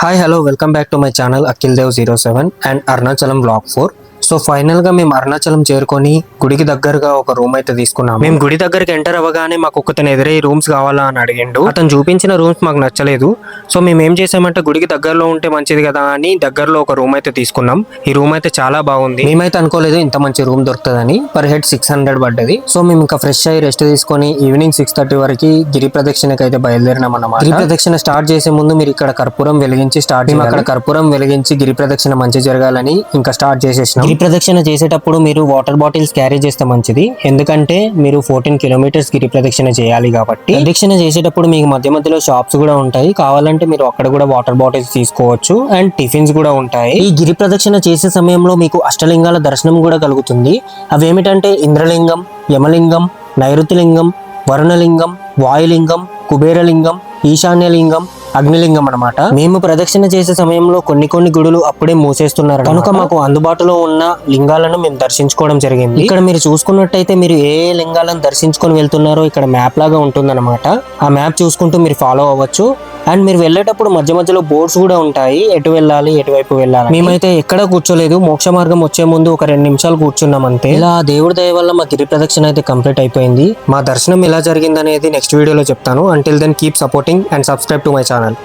Hi hello welcome back to my channel Akhil Dev 07 and Arunachalam blog 4. So final గా మేము అరుణాచలం చేరుకొని గుడికి దగ్గరగా ఒక రూమ్ అయితే తీసుకున్నాము. మేము గుడి దగ్గరికి ఎంటర్ అవ్వగానే మాకు ఒకతను ఎదురై రూమ్స్ కావాలా అని అడిగిండు. అతను చూపించిన రూమ్స్ మాకు నచ్చలేదు. సో మేము ఏం చేసామంటే గుడికి దగ్గరలో ఉంటే మంచిది కదా అని దగ్గరలో ఒక రూమ్ అయితే తీసుకున్నాం. ఈ రూమ్ అయితే చాలా బాగుంది. మేమైతే అనుకోలేదు ఇంత మంచి రూమ్ దొరుకుతుందని. పర్ హెడ్ 600 పడ్డది. సో మేము ఇంకా ఫ్రెష్ అయ్యి రెస్ట్ తీసుకొని ఈవినింగ్ 6:30 వరకు గిరి ప్రదక్షిణకి అయితే బయలుదేరినాం అన్నమాట. గిరి ప్రదక్షిణ స్టార్ట్ చేసే ముందు మీరు ఇక్కడ కర్పూరం వెలిగించి స్టార్ట్ చేయాలి. అక్కడ కర్పూరం వెలిగించి గిరి ప్రదక్షిణ మంచి జరగాలని ఇంకా స్టార్ట్ చేసేసినాం. గిరి ప్రదక్షిణ చేసేటప్పుడు మీరు వాటర్ బాటిల్స్ క్యారీ చేస్తే మంచిది. ఎందుకంటే మీరు 14 కిలోమీటర్స్ గిరి ప్రదక్షిణ చేయాలి కాబట్టి. ప్రదక్షిణ చేసేటప్పుడు మీకు మధ్య మధ్యలో షాప్స్ కూడా ఉంటాయి. కావాలంటే మీరు అక్కడ కూడా వాటర్ బాటిల్స్ తీసుకోవచ్చు అండ్ టిఫిన్స్ కూడా ఉంటాయి. ఈ గిరి ప్రదక్షిణ చేసే సమయంలో మీకు అష్టలింగాల దర్శనం కూడా కలుగుతుంది. అవేమిటంటే ఇంద్రలింగం, యమలింగం, నైరుతిలింగం, వరుణలింగం, వాయులింగం, కుబేరలింగం, ఈశాన్యలింగం, అగ్నిలింగం అన్నమాట. మేము ప్రదక్షిణ చేసే సమయంలో కొన్ని గుడులు అప్పుడే మూసేస్తున్నారు కనుక మాకు అందుబాటులో ఉన్న లింగాలను మేము దర్శించుకోవడం జరిగింది. ఇక్కడ మీరు చూసుకున్నట్టయితే మీరు ఏ లింగాలను దర్శించుకొని వెళ్తున్నారో ఇక్కడ మ్యాప్ లాగా ఉంటుందన్నమాట. ఆ మ్యాప్ చూసుకుంటూ మీరు ఫాలో అవ్వచ్చు. అండ్ మీరు వెళ్ళేటప్పుడు మధ్య మధ్యలో బోర్డ్స్ కూడా ఉంటాయి, ఎటు వెళ్ళాలి ఎటువైపు వెళ్ళాలి. మేమైతే ఎక్కడ కూర్చోలేదు, మోక్ష మార్గం వచ్చే ముందు ఒక 2 నిమిషాలు కూర్చున్నాం అంతే. ఇలా దేవుడి దయ వల్ల మా గిరి ప్రదక్షిణ అయితే కంప్లీట్ అయిపోయింది. మా దర్శనం ఎలా జరిగింది అనేది నెక్స్ట్ వీడియోలో చెప్తాను. Until then keep supporting and subscribe to my channel.